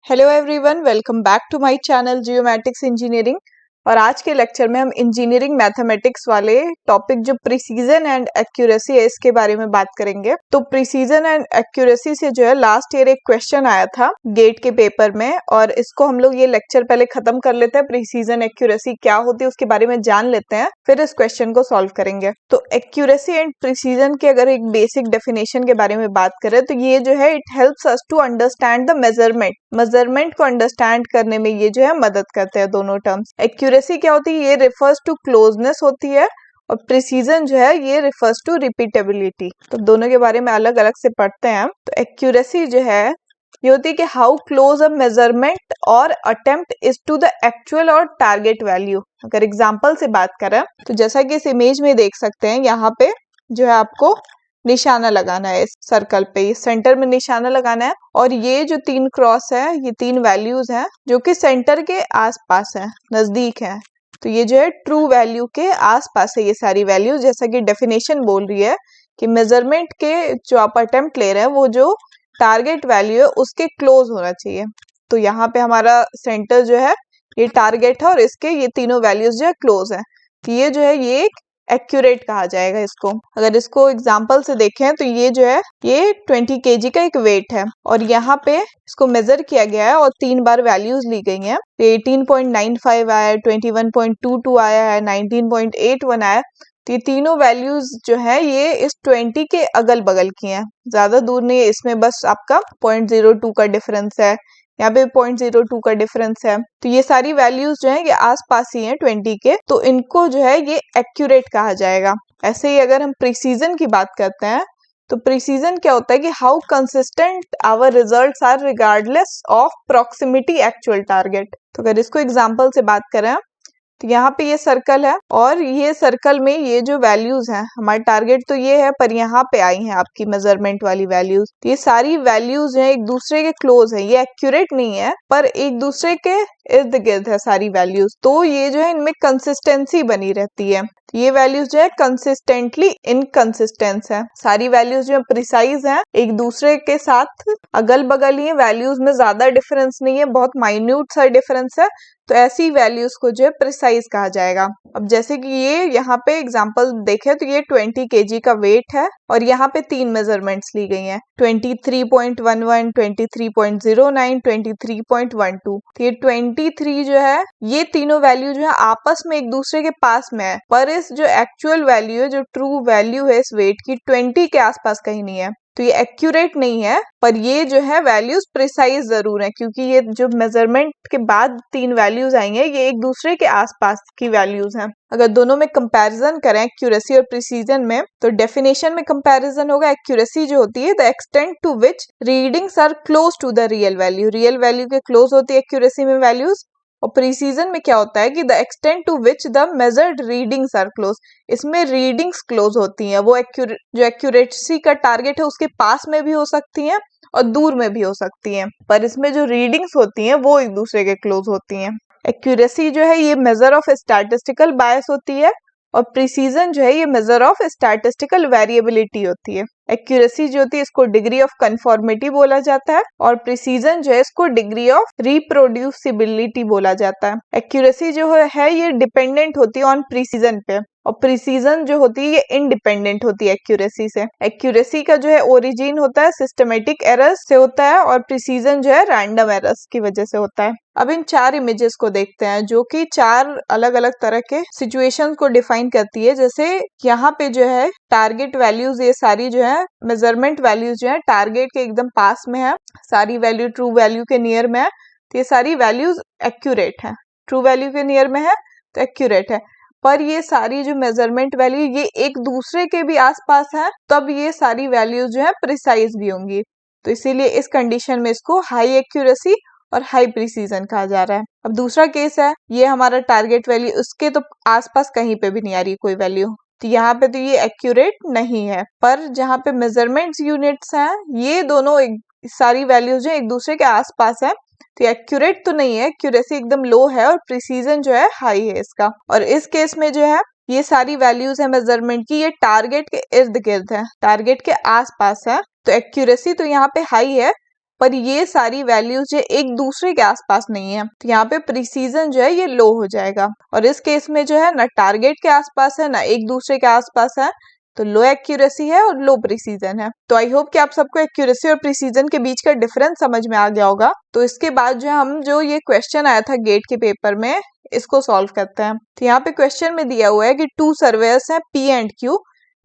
Hello everyone, welcome back to my channel geometrics engineering. और आज के लेक्चर में हम इंजीनियरिंग मैथमेटिक्स वाले टॉपिक जो प्रिसीजन एंड एक्यूरेसी है इसके बारे में बात करेंगे। तो प्रिसीजन एंड एक्यूरेसी से जो है लास्ट ईयर एक क्वेश्चन आया था गेट के पेपर में, और इसको हम लोग ये लेक्चर पहले खत्म कर लेते हैं। प्रिसीजन एक्यूरेसी क्या होती है उसके बारे में जान लेते हैं, फिर इस क्वेश्चन को सॉल्व करेंगे। तो एक्यूरेसी एंड प्रिसीजन के अगर एक बेसिक डेफिनेशन के बारे में बात करें तो ये जो है it helps us to understand the measurement को अंडरस्टैंड करने में ये जो है मदद करते हैं दोनों टर्म्स। एक्यूरेसी क्या होती है, ये रिफर्स टू क्लोजनेस होती है, और प्रिसीजन जो है ये रिफर्स टू रिपीटेबिलिटी। तो दोनों के बारे में अलग अलग से पढ़ते हैं। तो एक्यूरेसी जो है ये होती है कि how close a measurement or attempt is to the actual or target value. अगर एग्जांपल से बात करें तो जैसा कि इस इमेज में देख सकते हैं, यहाँ पे जो है आपको निशाना लगाना है इस सर्कल पे, ये सेंटर में निशाना लगाना है, और ये जो 3 क्रॉस है ये 3 वैल्यूज हैं जो कि सेंटर के आसपास है, नजदीक है। तो ये जो है ट्रू वैल्यू के आसपास है ये सारी वैल्यूज, जैसा कि डेफिनेशन बोल रही है कि मेजरमेंट के जो आप अटेम्प्ट ले रहे हैं वो जो टारगेट वैल्यू है उसके क्लोज होना चाहिए। तो यहाँ पे हमारा सेंटर जो है ये टारगेट है और इसके ये तीनों वैल्यूज जो है क्लोज है, तो ये जो है ये एक एक्यूरेट कहा जाएगा इसको। अगर इसको एग्जांपल से देखें तो ये जो है ये 20 kg का एक वेट है, और यहाँ पे इसको मेजर किया गया है और 3 बार वैल्यूज ली गई हैं। 18.95 आया है, 21.22 आया है, 19.81 आया है। तो ये तीनों वैल्यूज जो है ये इस 20 के अगल बगल की हैं, ज्यादा दूर नहीं है, इसमें बस आपका 0.02 का डिफरेंस है, यहाँ पे 0.02 का डिफरेंस है। तो ये सारी वैल्यूज जो है ये आसपास ही हैं 20 के, तो इनको जो है ये एक्यूरेट कहा जाएगा। ऐसे ही अगर हम प्रिसीजन की बात करते हैं तो प्रिसीजन क्या होता है कि how consistent our results are regardless of proximity actual target. तो अगर इसको एग्जांपल से बात करें तो यहाँ पे ये सर्कल है, और ये सर्कल में ये जो वैल्यूज हैं, हमारा टारगेट तो ये है पर यहाँ पे आई हैं आपकी मेजरमेंट वाली वैल्यूज। तो ये सारी वैल्यूज हैं एक दूसरे के क्लोज है, ये एक्यूरेट नहीं है पर एक दूसरे के इर्द गिर्द है सारी वैल्यूज, तो ये जो है इनमें कंसिस्टेंसी बनी रहती है। तो ये वैल्यूज जो है कंसिस्टेंटली इनकंसिस्टेंस है, सारी वैल्यूज जो है प्रिसाइज है, एक दूसरे के साथ अगल बगल ही है, वैल्यूज में ज्यादा डिफरेंस नहीं है, बहुत माइन्यूट सा डिफरेंस है। तो ऐसी वैल्यूज को जो है प्रिसाइज कहा जाएगा। अब जैसे कि ये यहाँ पे एग्जांपल देखें तो ये 20 kg का वेट है, और यहाँ पे 3 मेजरमेंट्स ली गई हैं, 23.11, 23.09, 23.12। तो ये 23 जो है ये तीनों वैल्यू जो है आपस में एक दूसरे के पास में है, पर इस जो एक्चुअल वैल्यू है, जो ट्रू वैल्यू है इस वेट की 20 के आसपास कहीं नहीं है। तो ये एक्यूरेट नहीं है, पर ये जो है वैल्यूज प्रिसाइज जरूर है, क्योंकि ये जो मेजरमेंट के बाद 3 वैल्यूज आई हैं ये एक दूसरे के आसपास की वैल्यूज हैं। अगर दोनों में कंपैरिजन करें एक्यूरेसी और प्रिसीजन में, तो डेफिनेशन में कंपैरिजन होगा। एक्यूरेसी जो होती है the extent to which readings are close to the real value के क्लोज होती है एक्यूरेसी में वैल्यूज। और प्रिसीजन में क्या होता है कि the extent to which the measured readings are close, इसमें रीडिंग्स क्लोज होती हैं, वो जो एक्यूरेसी का टारगेट है उसके पास में भी हो सकती हैं और दूर में भी हो सकती हैं, पर इसमें जो रीडिंग्स होती हैं वो एक दूसरे के क्लोज होती हैं। एक्यूरेसी जो है ये मेजर ऑफ स्टैटिस्टिकल बायस होती है, और प्रिसीजन जो है ये मेजर ऑफ स्टैटिस्टिकल वेरिएबिलिटी होती है। एक्यूरेसी जो होती है इसको डिग्री ऑफ कन्फॉर्मिटी बोला जाता है, और प्रिसीजन जो है इसको डिग्री ऑफ रिप्रोड्यूसिबिलिटी बोला जाता है। एक्यूरेसी जो है ये डिपेंडेंट होती है ऑन प्रिसीजन पे, और प्रिसीजन जो होती है ये इंडिपेंडेंट होती है एक्यूरेसी से। एक्यूरेसी का जो है ओरिजिन होता है सिस्टमेटिक एरर्स से होता है, और प्रिसीजन जो है रैंडम एरर्स की वजह से होता है। अब इन 4 इमेजेस को देखते हैं जो कि 4 अलग अलग तरह के सिचुएशंस को डिफाइन करती है। जैसे यहाँ पे जो है टारगेट वैल्यूज ये सारी जो है मेजरमेंट वैल्यूज जो है टारगेट के एकदम पास में है, सारी वैल्यू ट्रू वैल्यू के नियर में है, तो ये सारी वैल्यूज एक्यूरेट है, ट्रू वैल्यू के नियर में है तो एक्यूरेट है। पर ये सारी जो मेजरमेंट वैल्यू ये एक दूसरे के भी आसपास है, तब ये सारी वैल्यूज जो है प्रिसाइज भी होंगी। तो इसीलिए इस कंडीशन में इसको हाई एक्यूरेसी और हाई प्रिसीजन कहा जा रहा है। अब दूसरा केस है, ये हमारा टारगेट वैल्यू उसके तो आसपास कहीं पे भी नहीं आ रही कोई वैल्यू, तो यहाँ पे तो ये एक्यूरेट नहीं है। पर जहाँ पे मेजरमेंट्स यूनिट्स हैं ये दोनों सारी वैल्यूज जो एक दूसरे के आसपास है, तो एक्यूरेट तो नहीं है, एक्यूरेसी एकदम लो है और प्रिसीजन जो है हाई है इसका। और इस केस में जो है ये सारी वैल्यूज है मेजरमेंट की ये टारगेट के इर्द गिर्द है, टारगेट के आसपास है, तो एक्यूरेसी तो यहाँ पे हाई है, पर ये सारी वैल्यूज जो एक दूसरे के आसपास नहीं है, तो यहाँ पे प्रिसीजन जो है ये लो हो जाएगा। और इस केस में जो है ना टारगेट के आसपास है ना एक दूसरे के आसपास है, तो लो एक्यूरेसी है और लो प्रिसीजन है। तो आई होप कि आप सबको एक्यूरेसी और प्रिसीजन के बीच का डिफरेंस समझ में आ गया होगा। तो इसके बाद जो हम जो ये क्वेश्चन आया था गेट के पेपर में, इसको सॉल्व करते हैं। तो यहाँ पे क्वेश्चन में दिया हुआ है कि 2 सर्वेयर्स हैं P एंड Q,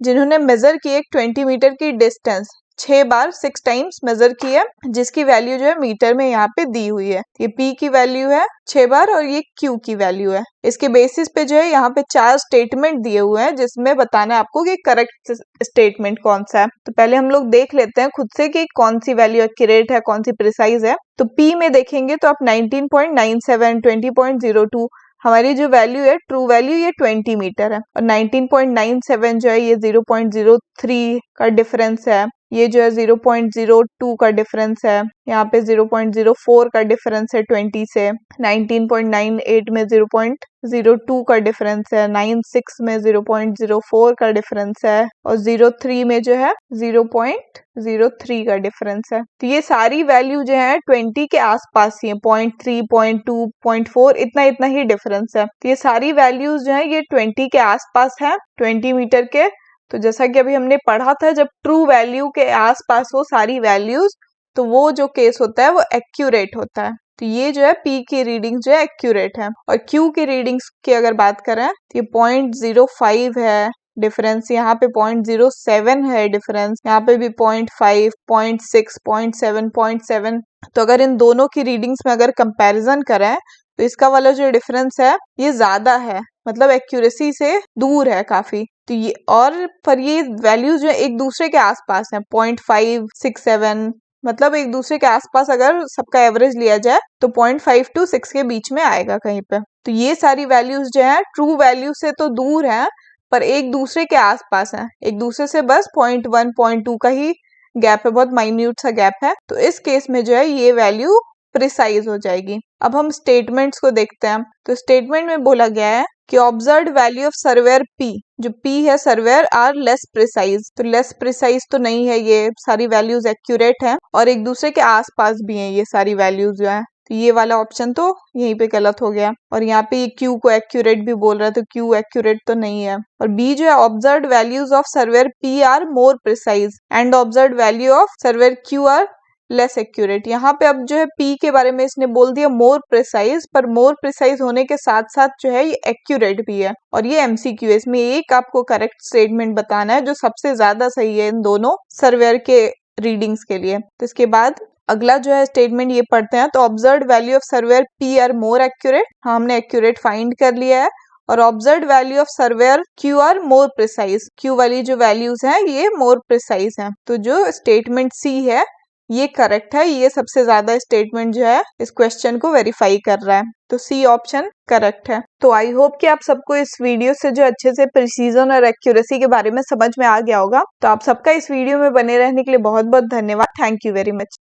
जिन्होंने मेजर की एक 20 मीटर की डिस्टेंस 6 बार 6 टाइम्स मेजर की है, जिसकी वैल्यू जो है मीटर में यहाँ पे दी हुई है। ये P की वैल्यू है 6 बार और ये Q की वैल्यू है। इसके बेसिस पे जो है यहाँ पे 4 स्टेटमेंट दिए हुए हैं, जिसमें बताना है आपको कि करेक्ट स्टेटमेंट कौन सा है। तो पहले हम लोग देख लेते हैं खुद से कि कौन सी वैल्यू एक्यूरेट है, कौन सी प्रिसाइज है। तो P में देखेंगे तो आप 19.97, 20.02, हमारी जो वैल्यू है ट्रू वैल्यू ये 20 मीटर है, और 19.97 जो है ये 0.03 का डिफरेंस है, ये जो है 0.02 का डिफरेंस है, यहाँ पे 0.04 का डिफरेंस है 20 से, 19.98 में 0.02 का डिफरेंस है, 96 में 0.04 का डिफरेंस है, और 03 में जो है 0.03 का डिफरेंस है। तो ये सारी वैल्यू जो है 20 के आसपास ही है, 0.3, 0.2, 0.4 इतना ही डिफरेंस है। तो ये सारी वैल्यूज जो है ये 20 के आसपास है 20 मीटर के। तो जैसा कि अभी हमने पढ़ा था, जब ट्रू वैल्यू के आसपास हो सारी वैल्यूज, तो वो जो केस होता है वो एक्यूरेट होता है। तो ये जो है P की रीडिंग जो है एक्यूरेट है। और Q की रीडिंग्स की अगर बात करें तो ये 0.05 है डिफरेंस, यहाँ पे 0.07 है डिफरेंस, यहाँ पे भी 0.5, 0.6, 0.7, 0.7। तो अगर इन दोनों की रीडिंग्स में अगर कंपैरिजन करें तो इसका वाला जो डिफरेंस है ये ज्यादा है, मतलब एक्यूरेसी से दूर है काफी। तो ये और पर ये वैल्यूज जो एक दूसरे के आसपास है, 0.5, 6, 7, मतलब एक दूसरे के आसपास अगर सबका एवरेज लिया जाए तो 0.5 to 6 के बीच में आएगा कहीं पे। तो ये सारी वैल्यूज जो है ट्रू वैल्यू से तो दूर है, पर एक दूसरे के आसपास है, एक दूसरे से बस 0.1, 0.2 का ही गैप है, बहुत माइन्यूट सा गैप है। तो इस केस में जो है ये वैल्यू प्रिसाइज हो जाएगी। अब हम स्टेटमेंट्स को देखते हैं। तो स्टेटमेंट में बोला गया है कि observed value of surveyor P, जो P है सर्वेयर, आर लेस प्रिसाइज। तो लेस प्रिसाइज तो नहीं है, ये सारी वैल्यूज एक्यूरेट है और एक दूसरे के आसपास भी हैं ये सारी वैल्यूज जो है। तो ये वाला ऑप्शन तो यहीं पे गलत हो गया। और यहाँ पे ये Q को एक्यूरेट भी बोल रहा है, तो Q एक्यूरेट तो नहीं है। और B जो है observed values of surveyor P are more precise and observed value of surveyor Q are less accurate. यहाँ पे अब जो है P के बारे में इसने बोल दिया मोर प्रिसाइज, पर मोर प्रिसाइज होने के साथ साथ जो है ये एक्यूरेट भी है। और ये MCQ है, इसमें एक आपको करेक्ट स्टेटमेंट बताना है जो सबसे ज्यादा सही है इन दोनों सर्वेयर के रीडिंग्स के लिए। तो इसके बाद अगला जो है स्टेटमेंट ये पढ़ते हैं। तो observed value of surveyor P are more accurate, हाँ हमने एक्यूरेट फाइंड कर लिया है। और observed value of surveyor Q are more precise, Q वाली जो वैल्यूज हैं ये मोर प्रिसाइज हैं। तो जो स्टेटमेंट C है ये करेक्ट है, ये सबसे ज्यादा स्टेटमेंट जो है इस क्वेश्चन को वेरीफाई कर रहा है। तो सी ऑप्शन करेक्ट है। तो आई होप कि आप सबको इस वीडियो से जो अच्छे से प्रिसीजन और एक्यूरेसी के बारे में समझ में आ गया होगा। तो आप सबका इस वीडियो में बने रहने के लिए बहुत बहुत धन्यवाद। Thank you very much.